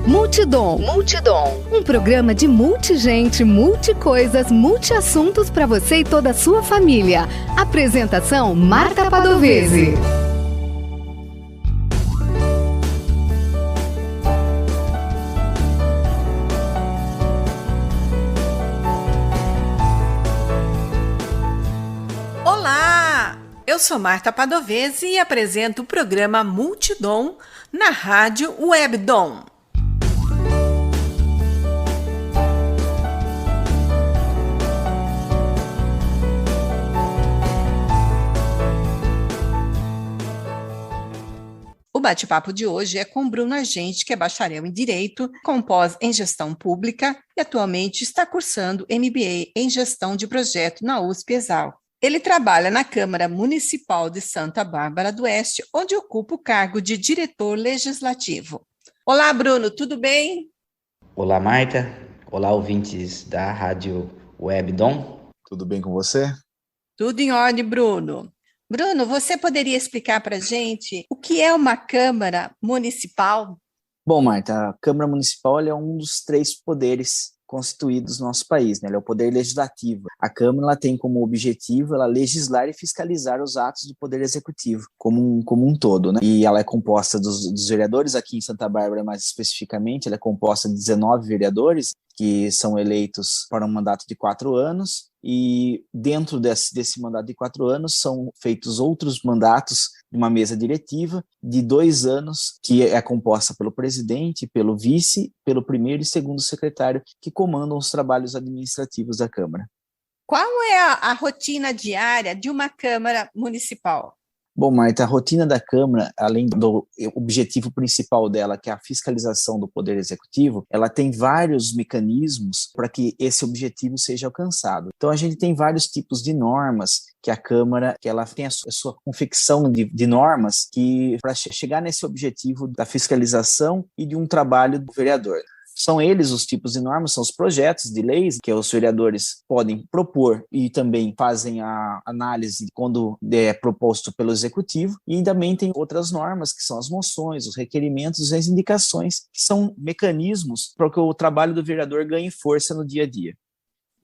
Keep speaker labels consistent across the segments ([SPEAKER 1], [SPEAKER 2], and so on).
[SPEAKER 1] Multidom. Um programa de multigente, multicoisas, multiassuntos para você e toda a sua família. Apresentação Marta Padovese.
[SPEAKER 2] Olá, eu sou Marta Padovese e apresento o programa Multidom na Rádio Webdom. O bate-papo de hoje é com Bruno Argente, que é bacharel em Direito, com pós em Gestão Pública e atualmente está cursando MBA em Gestão de Projeto na USP-ESAL. Ele trabalha na Câmara Municipal de Santa Bárbara do Oeste, onde ocupa o cargo de diretor legislativo. Olá, Bruno, tudo bem?
[SPEAKER 3] Olá, Marta. Olá, ouvintes da Rádio Webdom.
[SPEAKER 4] Tudo bem com você?
[SPEAKER 2] Tudo em ordem, Bruno. Bruno, você poderia explicar para a gente o que é uma Câmara Municipal?
[SPEAKER 3] Bom, Marta, a Câmara Municipal é um dos 3 poderes constituídos no nosso país, né? Ele é o poder legislativo. A Câmara ela tem como objetivo legislar e fiscalizar os atos do poder executivo como um todo, né? E ela é composta dos vereadores, aqui em Santa Bárbara mais especificamente, ela é composta de 19 vereadores que são eleitos para um mandato de 4 anos, e dentro desse mandato de 4 anos são feitos outros mandatos de uma mesa diretiva de 2 anos, que é composta pelo presidente, pelo vice, pelo primeiro e segundo secretário, que comandam os trabalhos administrativos da Câmara.
[SPEAKER 2] Qual é a rotina diária de uma Câmara Municipal?
[SPEAKER 3] Bom, Marta, a rotina da Câmara, além do objetivo principal dela, que é a fiscalização do Poder Executivo, ela tem vários mecanismos para que esse objetivo seja alcançado. Então, a gente tem vários tipos de normas que a Câmara, que ela tem a sua confecção de normas que para chegar nesse objetivo da fiscalização e de um trabalho do vereador. São eles os tipos de normas, são os projetos de leis que os vereadores podem propor e também fazem a análise quando é proposto pelo Executivo, e também tem outras normas que são as moções, os requerimentos e as indicações, que são mecanismos para que o trabalho do vereador ganhe força no dia a dia.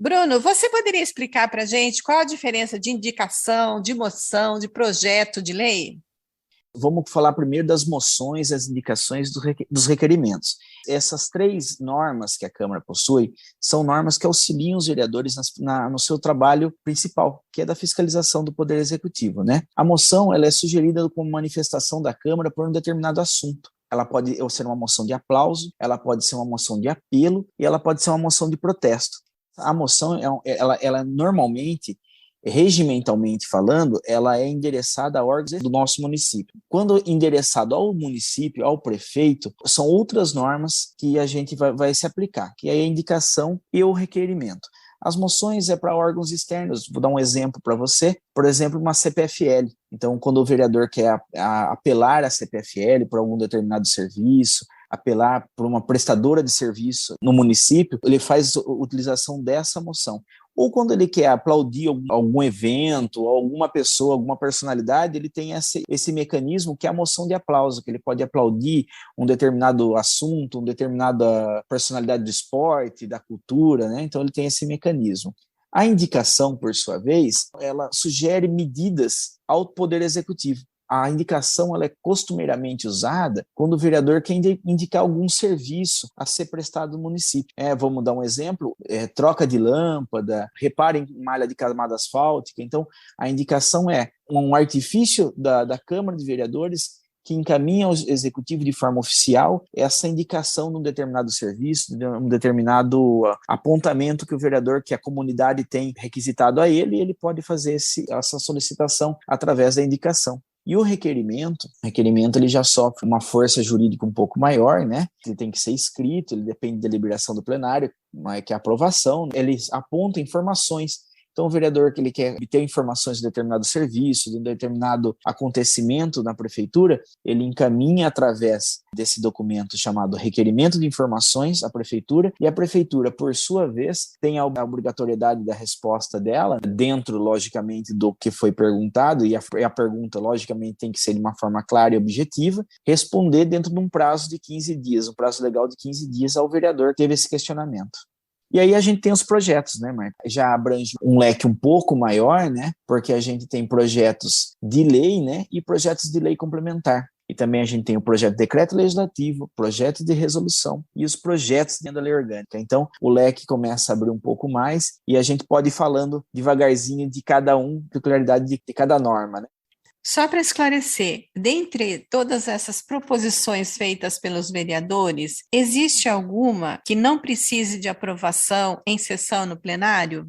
[SPEAKER 2] Bruno, você poderia explicar para a gente qual a diferença de indicação, de moção, de projeto de lei?
[SPEAKER 3] Vamos falar primeiro das moções, as indicações dos requerimentos. Essas 3 normas que a Câmara possui são normas que auxiliam os vereadores no seu trabalho principal, que é da fiscalização do Poder Executivo, né? A moção ela é sugerida como manifestação da Câmara por um determinado assunto. Ela pode ser uma moção de aplauso, ela pode ser uma moção de apelo e ela pode ser uma moção de protesto. A moção, ela normalmente, regimentalmente falando, ela é endereçada a órgãos do nosso município. Quando endereçado ao município, ao prefeito, são outras normas que a gente vai se aplicar, que é a indicação e o requerimento. As moções é para órgãos externos. Vou dar um exemplo para você. Por exemplo, uma CPFL. Então, quando o vereador quer apelar à CPFL por algum determinado serviço, apelar por uma prestadora de serviço no município, ele faz utilização dessa moção. Ou quando ele quer aplaudir algum evento, alguma pessoa, alguma personalidade, ele tem esse mecanismo que é a moção de aplauso, que ele pode aplaudir um determinado assunto, uma determinada personalidade do esporte, da cultura, né? Então ele tem esse mecanismo. A indicação, por sua vez, ela sugere medidas ao Poder Executivo. A indicação ela é costumeiramente usada quando o vereador quer indicar algum serviço a ser prestado no município. Vamos dar um exemplo, troca de lâmpada, repare em malha de camada asfáltica. Então, a indicação é um artifício da Câmara de Vereadores que encaminha ao Executivo de forma oficial essa indicação de um determinado serviço, de um determinado apontamento que o vereador, que a comunidade tem requisitado a ele, e ele pode fazer essa solicitação através da indicação. E o requerimento ele já sofre uma força jurídica um pouco maior, né? Ele tem que ser escrito, ele depende da deliberação do plenário, que é a aprovação, ele aponta informações. Então, o vereador que ele quer obter informações de determinado serviço, de um determinado acontecimento na prefeitura, ele encaminha através desse documento chamado requerimento de informações à prefeitura, e a prefeitura, por sua vez, tem a obrigatoriedade da resposta dela, dentro, logicamente, do que foi perguntado, e a pergunta, logicamente, tem que ser de uma forma clara e objetiva, responder dentro de um prazo de 15 dias, um prazo legal de 15 dias ao vereador que teve esse questionamento. E aí a gente tem os projetos, né, Marta? Já abrange um leque um pouco maior, né, porque a gente tem projetos de lei, né, e projetos de lei complementar. E também a gente tem o projeto de decreto legislativo, projeto de resolução e os projetos de lei orgânica. Então, o leque começa a abrir um pouco mais e a gente pode ir falando devagarzinho de cada peculiaridade de cada norma, né?
[SPEAKER 2] Só para esclarecer, dentre todas essas proposições feitas pelos vereadores, existe alguma que não precise de aprovação em sessão no plenário?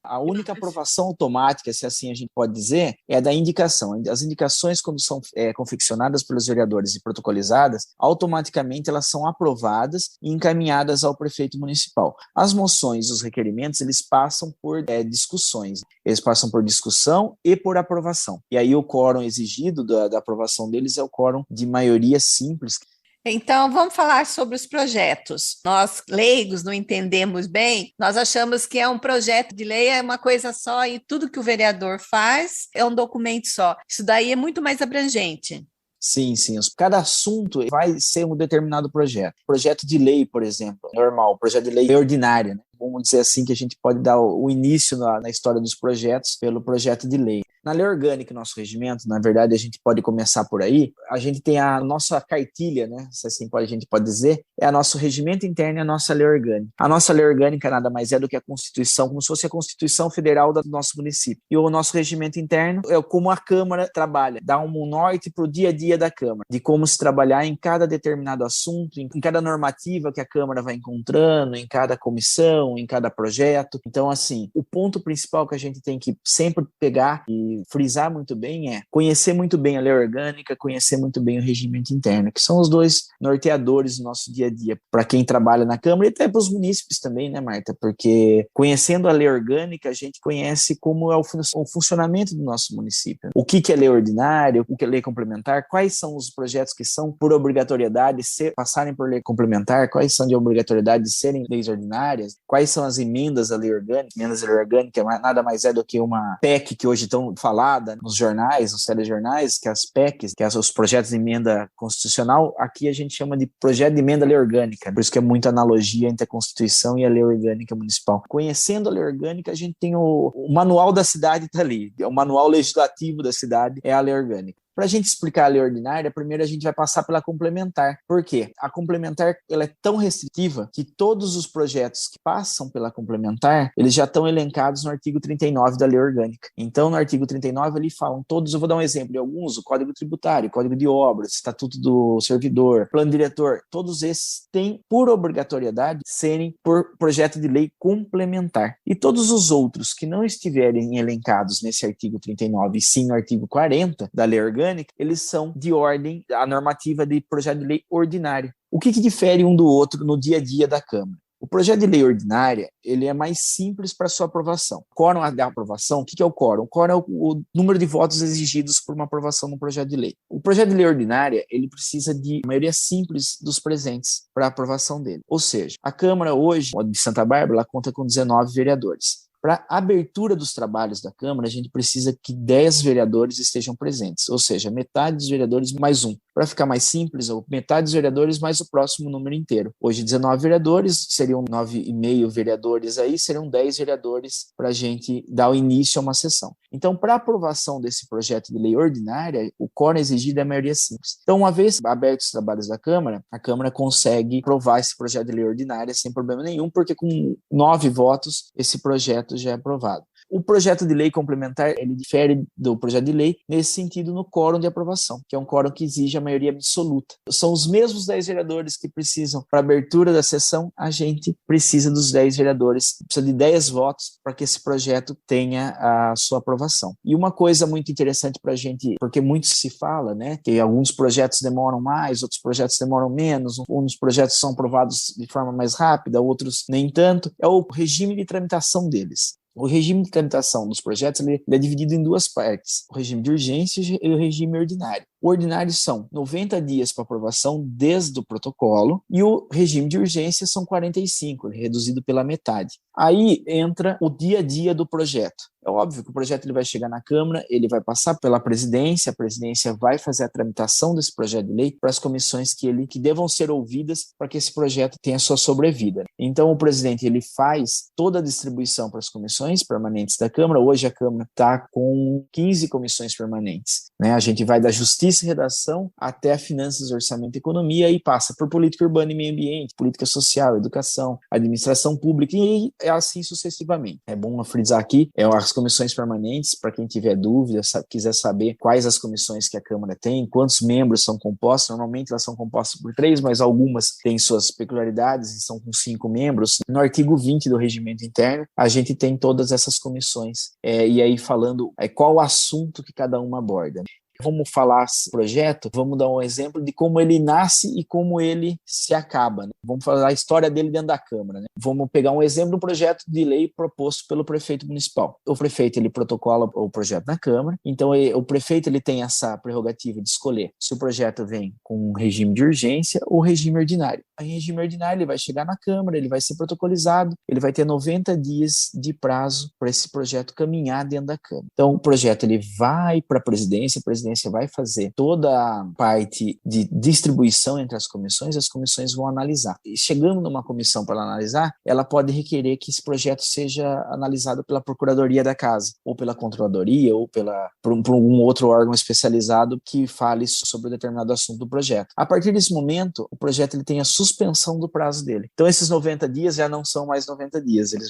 [SPEAKER 3] A única aprovação automática, se assim a gente pode dizer, é a da indicação. As indicações, quando são confeccionadas pelos vereadores e protocolizadas, automaticamente elas são aprovadas e encaminhadas ao prefeito municipal. As moções, os requerimentos, eles passam por discussões. Eles passam por discussão e por aprovação. E aí o quórum exigido da aprovação deles é o quórum de maioria simples.
[SPEAKER 2] Então, vamos falar sobre os projetos. Nós, leigos, não entendemos bem, nós achamos que um projeto de lei é uma coisa só e tudo que o vereador faz é um documento só. Isso daí é muito mais abrangente.
[SPEAKER 3] Sim. Cada assunto vai ser um determinado projeto. Projeto de lei, por exemplo, normal. Projeto de lei ordinária, né? Vamos dizer assim que a gente pode dar o início na história dos projetos pelo projeto de lei. Na lei orgânica, nosso regimento, na verdade, a gente pode começar por aí. A gente tem a nossa cartilha, né? Se assim a gente pode dizer, é o nosso regimento interno e a nossa lei orgânica. A nossa lei orgânica nada mais é do que a Constituição, como se fosse a Constituição Federal do nosso município. E o nosso regimento interno é como a Câmara trabalha, dá um norte para o dia a dia da Câmara, de como se trabalhar em cada determinado assunto, em cada normativa que a Câmara vai encontrando, em cada comissão, em cada projeto. Então, assim, o ponto principal que a gente tem que sempre pegar e frisar muito bem é conhecer muito bem a lei orgânica, conhecer muito bem o regimento interno, que são os dois norteadores do nosso dia a dia, para quem trabalha na Câmara e até para os munícipes também, né, Marta? Porque conhecendo a lei orgânica, a gente conhece como é o funcionamento do nosso município. O que é lei ordinária, o que é lei complementar, quais são os projetos que são por obrigatoriedade passarem por lei complementar, quais são de obrigatoriedade de serem leis ordinárias, quais são as emendas à lei orgânica. Emendas à lei orgânica nada mais é do que uma PEC que hoje estão falada nos jornais, nos telejornais, que as PECs, que os projetos de emenda constitucional, aqui a gente chama de projeto de emenda à lei orgânica, por isso que é muita analogia entre a Constituição e a lei orgânica municipal. Conhecendo a lei orgânica, a gente tem o manual da cidade está ali, o manual legislativo da cidade é a lei orgânica. Para a gente explicar a lei ordinária, primeiro a gente vai passar pela complementar. Por quê? A complementar ela é tão restritiva que todos os projetos que passam pela complementar, eles já estão elencados no artigo 39 da lei orgânica. Então, no artigo 39, ali falam todos, eu vou dar um exemplo de alguns, o Código Tributário, Código de Obras, Estatuto do Servidor, Plano Diretor, todos esses têm, por obrigatoriedade, serem por projeto de lei complementar. E todos os outros que não estiverem elencados nesse artigo 39 e sim no artigo 40 da lei orgânica, eles são de ordem, a normativa de projeto de lei ordinário. O que difere um do outro no dia a dia da Câmara? O projeto de lei ordinária, ele é mais simples para sua aprovação. O quórum da aprovação, o que é o quórum? O quórum é o número de votos exigidos por uma aprovação no projeto de lei. O projeto de lei ordinária, ele precisa de maioria simples dos presentes para a aprovação dele. Ou seja, a Câmara hoje, de Santa Bárbara, ela conta com 19 vereadores. Para a abertura dos trabalhos da Câmara, a gente precisa que 10 vereadores estejam presentes, ou seja, metade dos vereadores mais um. Para ficar mais simples, metade dos vereadores mais o próximo número inteiro. Hoje, 19 vereadores, seriam 9,5 vereadores aí, seriam 10 vereadores para a gente dar o início a uma sessão. Então, para a aprovação desse projeto de lei ordinária, o quórum exigido é a maioria simples. Então, uma vez abertos os trabalhos da Câmara, a Câmara consegue aprovar esse projeto de lei ordinária sem problema nenhum, porque com 9 votos, esse projeto já é aprovado. O projeto de lei complementar, ele difere do projeto de lei nesse sentido no quórum de aprovação, que é um quórum que exige a maioria absoluta. São os mesmos 10 vereadores que precisam para a abertura da sessão, a gente precisa dos 10 vereadores, precisa de 10 votos para que esse projeto tenha a sua aprovação. E uma coisa muito interessante para a gente, porque muito se fala, né, que alguns projetos demoram mais, outros projetos demoram menos, uns projetos são aprovados de forma mais rápida, outros nem tanto, é o regime de tramitação deles. O regime de tramitação dos projetos ele é dividido em duas partes, o regime de urgência e o regime ordinário. O ordinário são 90 dias para aprovação desde o protocolo e o regime de urgência são 45, reduzido pela metade. Aí entra o dia a dia do projeto. É óbvio que o projeto ele vai chegar na Câmara, ele vai passar pela presidência, a presidência vai fazer a tramitação desse projeto de lei para as comissões que devam ser ouvidas para que esse projeto tenha sua sobrevida. Então, o presidente ele faz toda a distribuição para as comissões permanentes da Câmara. Hoje a Câmara está com 15 comissões permanentes, né? A gente vai da Justiça e Redação até a Finanças, Orçamento e Economia e passa por Política Urbana e Meio Ambiente, Política Social, Educação, Administração Pública e assim sucessivamente. É bom frisar aqui, as comissões permanentes, para quem tiver dúvida, quiser saber quais as comissões que a Câmara tem, quantos membros são compostos, normalmente elas são compostas por 3, mas algumas têm suas peculiaridades e são com 5 membros. No artigo 20 do Regimento Interno, a gente tem todas essas comissões, e aí falando qual o assunto que cada uma aborda. Vamos falar projeto, vamos dar um exemplo de como ele nasce e como ele se acaba, né? Vamos falar a história dele dentro da Câmara, né? Vamos pegar um exemplo de um projeto de lei proposto pelo prefeito municipal. O prefeito ele protocola o projeto na Câmara, então o prefeito ele tem essa prerrogativa de escolher se o projeto vem com um regime de urgência ou regime ordinário. Em regime ordinário ele vai chegar na Câmara, ele vai ser protocolizado, ele vai ter 90 dias de prazo para esse projeto caminhar dentro da Câmara. Então o projeto ele vai para a presidência vai fazer toda a parte de distribuição entre as comissões vão analisar. E chegando numa comissão para analisar, ela pode requerer que esse projeto seja analisado pela Procuradoria da Casa, ou pela Controladoria, ou por algum outro órgão especializado que fale sobre um determinado assunto do projeto. A partir desse momento, o projeto ele tem a suspensão do prazo dele. Então, esses 90 dias já não são mais 90 dias, eles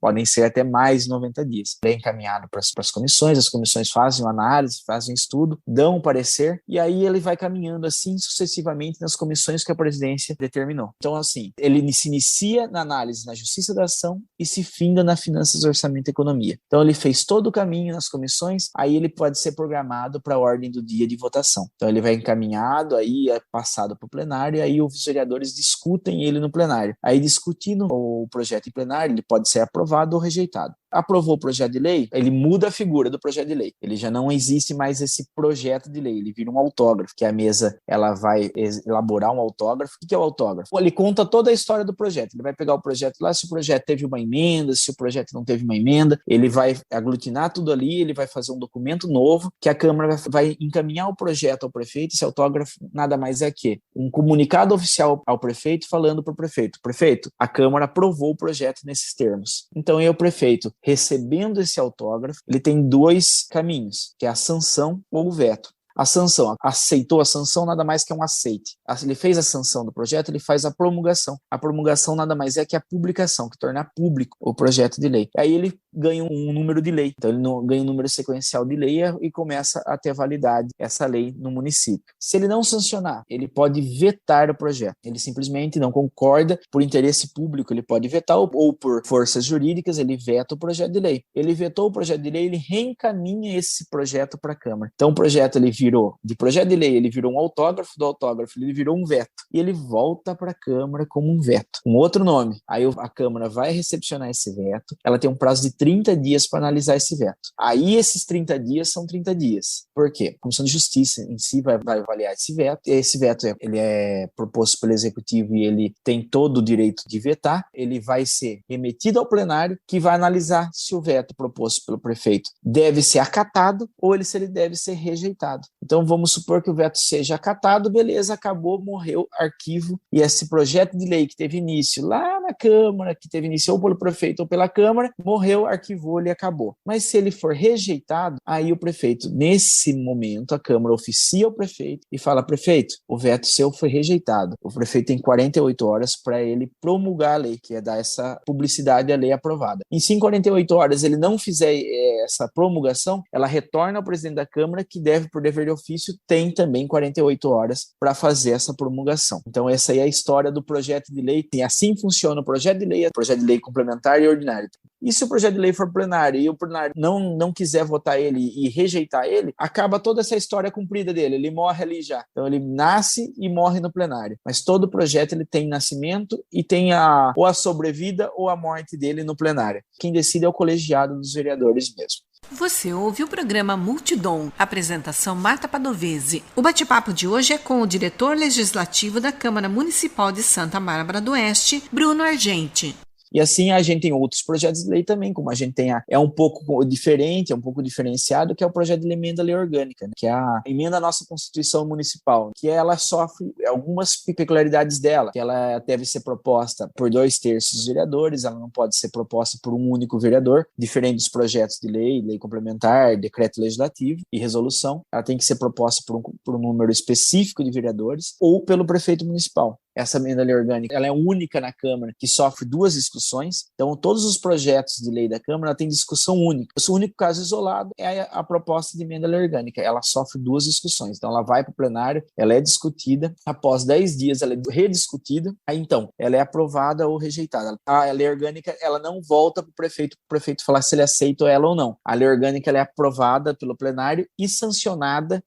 [SPEAKER 3] podem ser até mais 90 dias. Ele é encaminhado para as comissões, as comissões fazem uma análise, fazem estudo, dão um parecer, e aí ele vai caminhando assim sucessivamente nas comissões que a presidência determinou. Então, assim, ele se inicia na análise na Justiça da Ação e se finda na Finanças, Orçamento e Economia. Então, ele fez todo o caminho nas comissões, aí ele pode ser programado para a ordem do dia de votação. Então, ele vai encaminhado, aí é passado para o plenário, e aí os vereadores discutem ele no plenário. Aí, discutindo o projeto em plenário, ele pode ser aprovado ou rejeitado. Aprovou o projeto de lei, ele muda a figura do projeto de lei. Ele já não existe mais esse projeto de lei, ele vira um autógrafo, que a mesa ela vai elaborar um autógrafo. O que é o autógrafo? Ele conta toda a história do projeto, ele vai pegar o projeto lá, se o projeto teve uma emenda, se o projeto não teve uma emenda, ele vai aglutinar tudo ali, ele vai fazer um documento novo, que a Câmara vai encaminhar o projeto ao prefeito. Esse autógrafo nada mais é que um comunicado oficial ao prefeito falando para o prefeito: prefeito, a Câmara aprovou o projeto nesses termos. Então, o prefeito, recebendo esse autógrafo, ele tem 2 caminhos, que é a sanção ou o veto. A sanção, aceitou a sanção, nada mais que um aceite. Ele fez a sanção do projeto, ele faz a promulgação. A promulgação nada mais é que a publicação, que torna público o projeto de lei. Aí ele ganha um número de lei. Então ele ganha um número sequencial de lei e começa a ter validade essa lei no município. Se ele não sancionar, ele pode vetar o projeto. Ele simplesmente não concorda por interesse público, ele pode vetar ou por forças jurídicas, ele veta o projeto de lei. Ele vetou o projeto de lei, ele reencaminha esse projeto para a Câmara. Então o projeto ele de projeto de lei, ele virou um autógrafo, do autógrafo ele virou um veto, e ele volta para a Câmara como um veto, com outro nome. Aí a Câmara vai recepcionar esse veto, ela tem um prazo de 30 dias para analisar esse veto. Aí esses 30 dias são 30 dias. Por quê? A Comissão de Justiça em si vai avaliar esse veto, e esse veto ele é proposto pelo Executivo e ele tem todo o direito de vetar, ele vai ser remetido ao plenário, que vai analisar se o veto proposto pelo prefeito deve ser acatado ou se ele deve ser rejeitado. Então, vamos supor que o veto seja acatado, beleza, acabou, morreu, arquivo, e esse projeto de lei que teve início lá na Câmara, que teve início ou pelo prefeito ou pela Câmara, morreu, arquivou e acabou. Mas se ele for rejeitado, aí o prefeito, nesse momento, a Câmara oficia o prefeito e fala: prefeito, o veto seu foi rejeitado. O prefeito tem 48 horas para ele promulgar a lei, que é dar essa publicidade à lei aprovada. E se em 48 horas ele não fizer essa promulgação, ela retorna ao presidente da Câmara, que deve, por dever de ofício, tem também 48 horas para fazer essa promulgação. Então essa aí é a história do projeto de lei, e assim funciona o projeto de lei complementar e ordinário. E se o projeto de lei for plenário e o plenário não quiser votar ele e rejeitar ele, acaba toda essa história cumprida dele, ele morre ali já. Então ele nasce e morre no plenário. Mas todo projeto ele tem nascimento e tem ou a sobrevida ou a morte dele no plenário. Quem decide é o colegiado dos vereadores mesmo.
[SPEAKER 2] Você ouve o programa Multidom, apresentação Marta Padovese. O bate-papo de hoje é com o diretor legislativo da Câmara Municipal de Santa Bárbara do Oeste, Bruno Argenti.
[SPEAKER 3] E assim a gente tem outros projetos de lei também, como a gente tem é um pouco diferente, é um pouco diferenciado, que é o projeto de emenda à lei orgânica, né? Que é a emenda à nossa Constituição Municipal, que ela sofre algumas peculiaridades dela, que ela deve ser proposta por 2/3 dos vereadores, ela não pode ser proposta por um único vereador, diferente dos projetos de lei complementar, decreto legislativo e resolução, ela tem que ser proposta por um número específico de vereadores ou pelo prefeito municipal. Essa emenda à lei orgânica, ela é única na Câmara, que sofre 2 discussões. Então, todos os projetos de lei da Câmara têm discussão única. O único caso isolado é a proposta de emenda à lei orgânica. Ela sofre 2 discussões. Então, ela vai para o plenário, ela é discutida. Após 10 dias, ela é rediscutida. Aí, então, ela é aprovada ou rejeitada. A lei orgânica, ela não volta para o prefeito falar se ele aceita ela ou não. A lei orgânica, ela é aprovada pelo plenário e sancionada,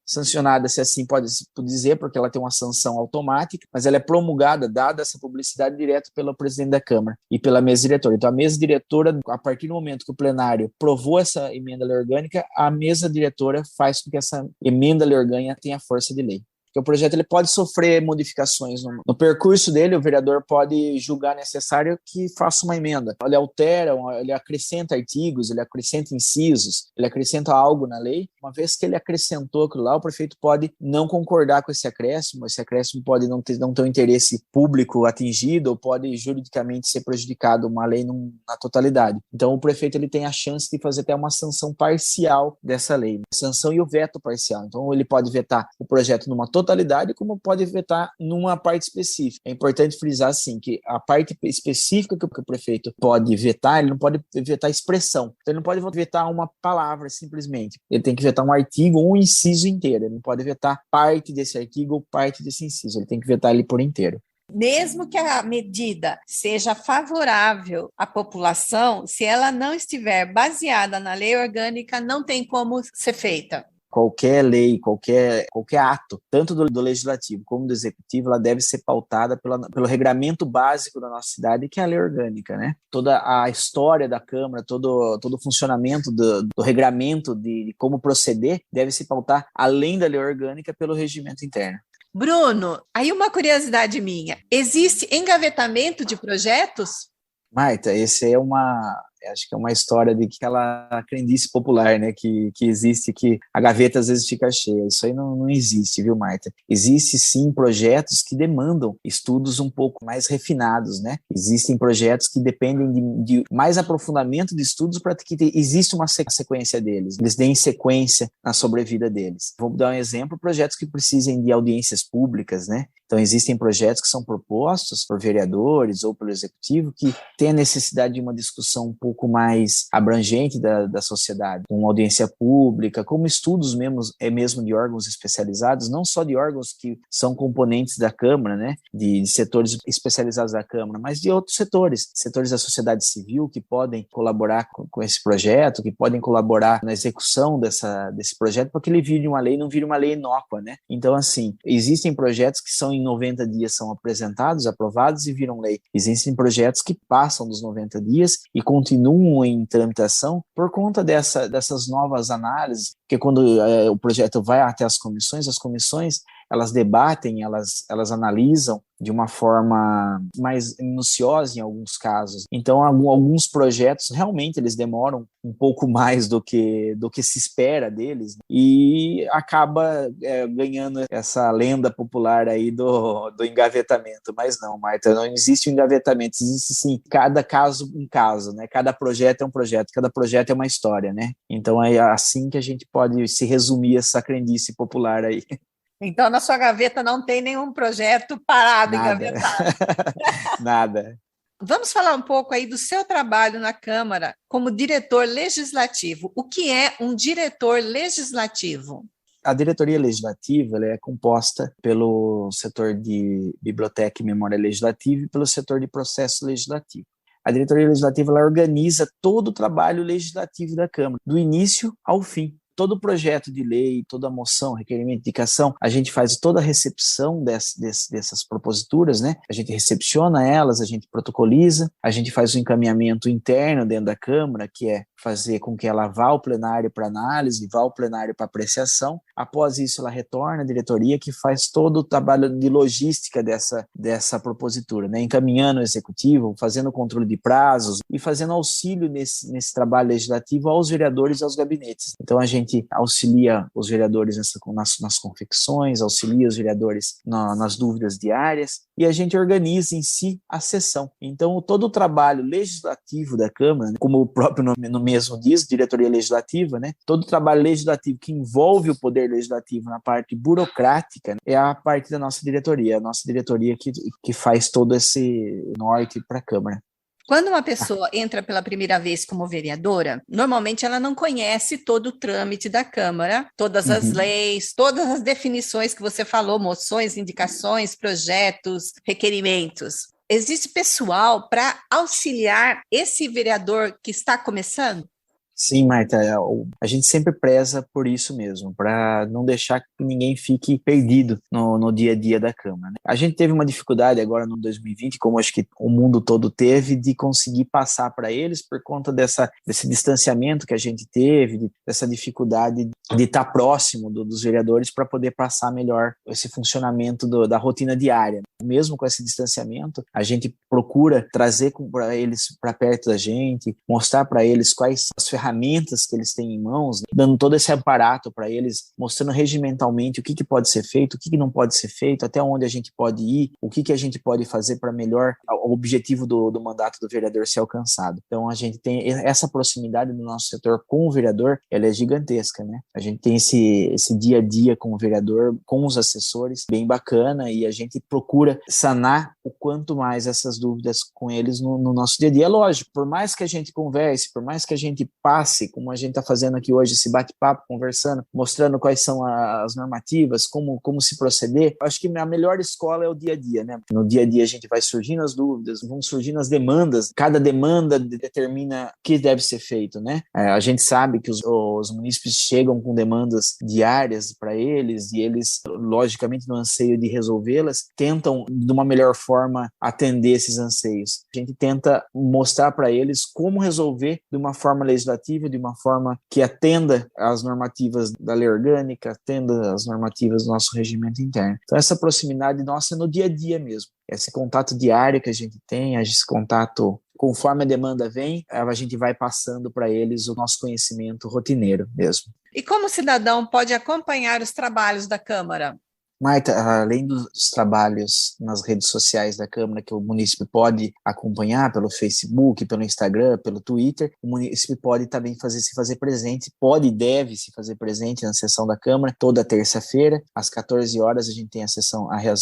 [SPEAKER 3] se assim pode dizer, porque ela tem uma sanção automática, mas ela é promulgada, dada essa publicidade direto pelo presidente da Câmara e pela mesa diretora. Então, a mesa diretora, a partir do momento que o plenário provou essa emenda à lei orgânica, a mesa diretora faz com que essa emenda à lei orgânica tenha força de lei. Porque o projeto ele pode sofrer modificações no percurso dele, o vereador pode julgar necessário que faça uma emenda. Ele altera, ele acrescenta artigos, ele acrescenta incisos, ele acrescenta algo na lei. Uma vez que ele acrescentou aquilo lá, o prefeito pode não concordar com esse acréscimo pode não ter um interesse público atingido ou pode juridicamente ser prejudicado uma lei na totalidade. Então, o prefeito ele tem a chance de fazer até uma sanção parcial dessa lei, sanção e o veto parcial. Então, ele pode vetar o projeto numa totalidade, como pode vetar numa parte específica. É importante frisar, assim, que a parte específica que o prefeito pode vetar, ele não pode vetar expressão. Então, ele não pode vetar uma palavra, simplesmente. Ele tem que vetar um artigo ou um inciso inteiro. Ele não pode vetar parte desse artigo ou parte desse inciso. Ele tem que vetar ele por inteiro.
[SPEAKER 2] Mesmo que a medida seja favorável à população, se ela não estiver baseada na lei orgânica, não tem como ser feita.
[SPEAKER 3] Qualquer lei, qualquer ato, tanto do legislativo como do executivo, ela deve ser pautada pelo regramento básico da nossa cidade, que é a lei orgânica, né? Toda a história da Câmara, todo o funcionamento do regramento de como proceder, deve se pautar, além da lei orgânica, pelo regimento interno.
[SPEAKER 2] Bruno, aí uma curiosidade minha, existe engavetamento de projetos?
[SPEAKER 3] Marta, acho que é uma história de aquela crendice popular, né, que existe, que a gaveta às vezes fica cheia. Isso aí não existe, viu, Marta? Existe sim projetos que demandam estudos um pouco mais refinados, né? Existem projetos que dependem de mais aprofundamento de estudos para que exista uma sequência deles, eles deem sequência na sobrevida deles. Vou dar um exemplo, projetos que precisem de audiências públicas, né? Então, existem projetos que são propostos por vereadores ou pelo executivo que têm a necessidade de uma discussão um pouco mais abrangente da sociedade, uma audiência pública, como estudos mesmo de órgãos especializados, não só de órgãos que são componentes da Câmara, né, de setores especializados da Câmara, mas de outros setores da sociedade civil que podem colaborar com esse projeto, que podem colaborar na execução desse projeto, para que ele vire uma lei, não vire uma lei inócua, né? Então, assim, existem projetos que são em 90 dias são apresentados, aprovados e viram lei. Existem projetos que passam dos 90 dias e continuam em tramitação por conta dessas novas análises, porque quando o projeto vai até as comissões elas debatem, elas analisam de uma forma mais minuciosa em alguns casos. Então, alguns projetos realmente eles demoram um pouco mais do que se espera deles, né? E acaba ganhando essa lenda popular aí do engavetamento. Mas não, Marta, não existe um engavetamento, existe sim, cada caso um caso, né? Cada projeto é um projeto, cada projeto é uma história, né? Então é assim que a gente pode se resumir essa crendice popular aí.
[SPEAKER 2] Então, na sua gaveta não tem nenhum projeto parado, engavetado.
[SPEAKER 3] Nada.
[SPEAKER 2] Vamos falar um pouco aí do seu trabalho na Câmara como diretor legislativo. O que é um diretor legislativo?
[SPEAKER 3] A diretoria legislativa ela é composta pelo setor de biblioteca e memória legislativa e pelo setor de processo legislativo. A diretoria legislativa ela organiza todo o trabalho legislativo da Câmara, do início ao fim. Todo projeto de lei, toda moção, requerimento, indicação, a gente faz toda a recepção dessas proposituras, né? A gente recepciona elas, a gente protocoliza, a gente faz o encaminhamento interno dentro da Câmara, que é fazer com que ela vá ao plenário para análise, vá ao plenário para apreciação. Após isso, ela retorna à diretoria, que faz todo o trabalho de logística dessa propositura, né? Encaminhando o executivo, fazendo o controle de prazos e fazendo auxílio nesse trabalho legislativo aos vereadores e aos gabinetes. Então, a gente auxilia os vereadores nas confecções, auxilia os vereadores nas dúvidas diárias e a gente organiza em si a sessão. Então, todo o trabalho legislativo da Câmara, né, como o próprio nome mesmo diz, diretoria legislativa, né, todo o trabalho legislativo que envolve o poder legislativo na parte burocrática, né, é a parte da nossa diretoria, a nossa diretoria que faz todo esse norte para a Câmara.
[SPEAKER 2] Quando uma pessoa entra pela primeira vez como vereadora, normalmente ela não conhece todo o trâmite da Câmara, todas as leis, todas as definições que você falou, moções, indicações, projetos, requerimentos. Existe pessoal para auxiliar esse vereador que está começando?
[SPEAKER 3] Sim, Marta, a gente sempre preza por isso mesmo, para não deixar que ninguém fique perdido no dia a dia da Câmara, né? A gente teve uma dificuldade agora no 2020, como acho que o mundo todo teve, de conseguir passar para eles por conta desse distanciamento que a gente teve, dessa dificuldade de estar próximo dos vereadores para poder passar melhor esse funcionamento da rotina diária. Mesmo com esse distanciamento, a gente procura trazer para eles para perto da gente, mostrar para eles quais as ferramentas que eles têm em mãos, né? Dando todo esse aparato para eles, mostrando regimentalmente o que pode ser feito, o que não pode ser feito, até onde a gente pode ir, o que a gente pode fazer para melhor o objetivo do mandato do vereador ser alcançado. Então a gente tem essa proximidade do nosso setor com o vereador, ela é gigantesca, né? A gente tem esse dia a dia com o vereador, com os assessores, bem bacana, e a gente procura sanar o quanto mais essas dúvidas com eles no nosso dia a dia. É lógico, por mais que a gente converse, por mais que a gente passe, como a gente está fazendo aqui hoje, esse bate-papo, conversando, mostrando quais são as normativas, como se proceder, acho que a melhor escola é o dia a dia, né? No dia a dia a gente vai surgindo as dúvidas, vão surgindo as demandas, cada demanda determina o que deve ser feito, né? A gente sabe que os munícipes chegam com demandas diárias para eles e eles, logicamente, no anseio de resolvê-las, tentam de uma melhor forma atender esses anseios. A gente tenta mostrar para eles como resolver de uma forma legislativa, de uma forma que atenda às normativas da lei orgânica, atenda às normativas do nosso regimento interno. Então essa proximidade nossa é no dia a dia mesmo. Esse contato diário que a gente tem, esse contato conforme a demanda vem, a gente vai passando para eles o nosso conhecimento rotineiro mesmo.
[SPEAKER 2] E como o cidadão pode acompanhar os trabalhos da Câmara?
[SPEAKER 3] Marta, além dos trabalhos nas redes sociais da Câmara, que o munícipe pode acompanhar pelo Facebook, pelo Instagram, pelo Twitter, o munícipe pode também se fazer presente, pode e deve se fazer presente na sessão da Câmara, toda terça-feira, às 14 horas, a gente tem as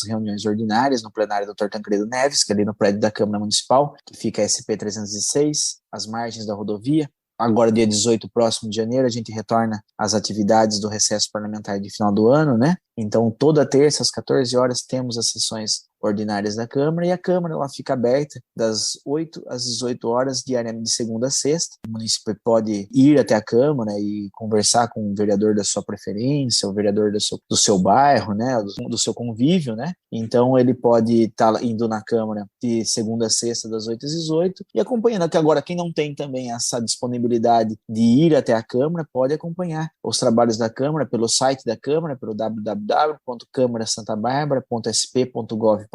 [SPEAKER 3] reuniões ordinárias no plenário do Dr. Tancredo Neves, que é ali no prédio da Câmara Municipal, que fica SP-306, às margens da rodovia. Agora, dia 18, próximo de janeiro, a gente retorna às atividades do recesso parlamentar de final do ano, né? Então, toda terça, às 14 horas, temos as sessões ordinárias da Câmara, e a Câmara ela fica aberta das 8 às 18 horas, diariamente de segunda a sexta. O município pode ir até a Câmara e conversar com o vereador da sua preferência, o vereador do seu bairro, né, do seu convívio, né? Então, ele pode estar indo na Câmara de segunda a sexta, das 8 às 18, e acompanhando. Até agora, quem não tem também essa disponibilidade de ir até a Câmara, pode acompanhar os trabalhos da Câmara pelo site da Câmara, pelo www.câmarasantabarbara.sp.gov.br.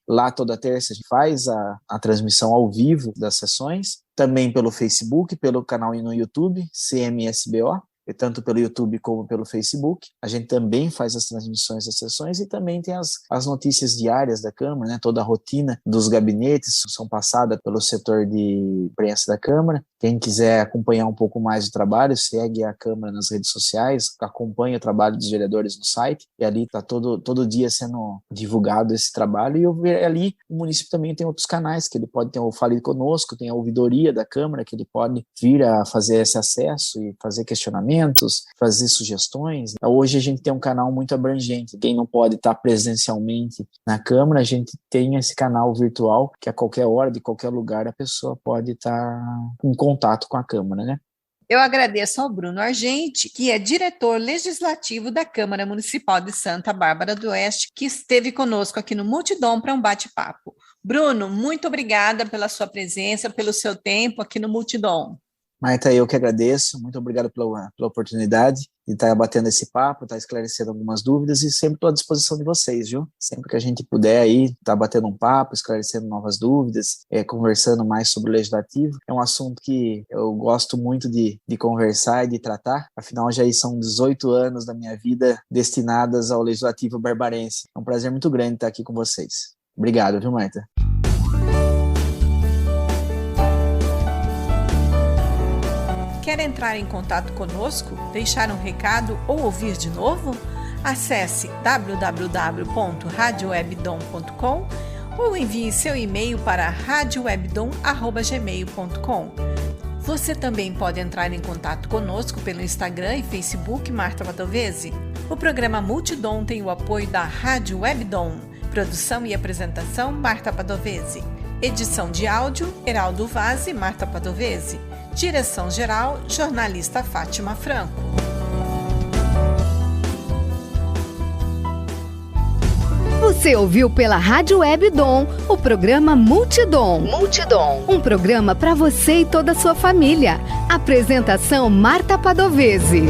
[SPEAKER 3] Lá toda terça a gente faz a transmissão ao vivo das sessões, também pelo Facebook, pelo canal no YouTube, CMSBO, tanto pelo YouTube como pelo Facebook. A gente também faz as transmissões das sessões e também tem as notícias diárias da Câmara, né? Toda a rotina dos gabinetes são passadas pelo setor de imprensa da Câmara. Quem quiser acompanhar um pouco mais do trabalho, segue a Câmara nas redes sociais, acompanha o trabalho dos vereadores no site, e ali está todo dia sendo divulgado esse trabalho, e ali o município também tem outros canais, que ele pode ter o Fale Conosco, tem a ouvidoria da Câmara, que ele pode vir a fazer esse acesso e fazer questionamento, requerimentos, fazer sugestões. Hoje a gente tem um canal muito abrangente. Quem não pode estar presencialmente na Câmara, a gente tem esse canal virtual que a qualquer hora, de qualquer lugar, a pessoa pode estar em contato com a Câmara, né?
[SPEAKER 2] Eu agradeço ao Bruno Argenti, que é diretor legislativo da Câmara Municipal de Santa Bárbara do Oeste, que esteve conosco aqui no Multidom para um bate-papo. Bruno, muito obrigada pela sua presença, pelo seu tempo aqui no Multidom.
[SPEAKER 3] Marta, eu que agradeço, muito obrigado pela oportunidade de estar batendo esse papo, estar esclarecendo algumas dúvidas e sempre estou à disposição de vocês, viu? Sempre que a gente puder aí, estar batendo um papo, esclarecendo novas dúvidas, conversando mais sobre o legislativo. É um assunto que eu gosto muito de conversar e de tratar, afinal já são 18 anos da minha vida destinadas ao legislativo barbarense. É um prazer muito grande estar aqui com vocês. Obrigado, viu, Marta?
[SPEAKER 2] Quer entrar em contato conosco, deixar um recado ou ouvir de novo? Acesse www.radiowebdom.com ou envie seu e-mail para radiowebdom@gmail.com. Você também pode entrar em contato conosco pelo Instagram e Facebook Marta Padovese. O programa Multidom tem o apoio da Rádio Webdom. Produção e apresentação Marta Padovese. Edição de áudio Heraldo Vaz e Marta Padovese. Direção-geral, jornalista Fátima Franco.
[SPEAKER 1] Você ouviu pela Rádio Webdom o programa Multidom. Um programa para você e toda a sua família. Apresentação Marta Padovese.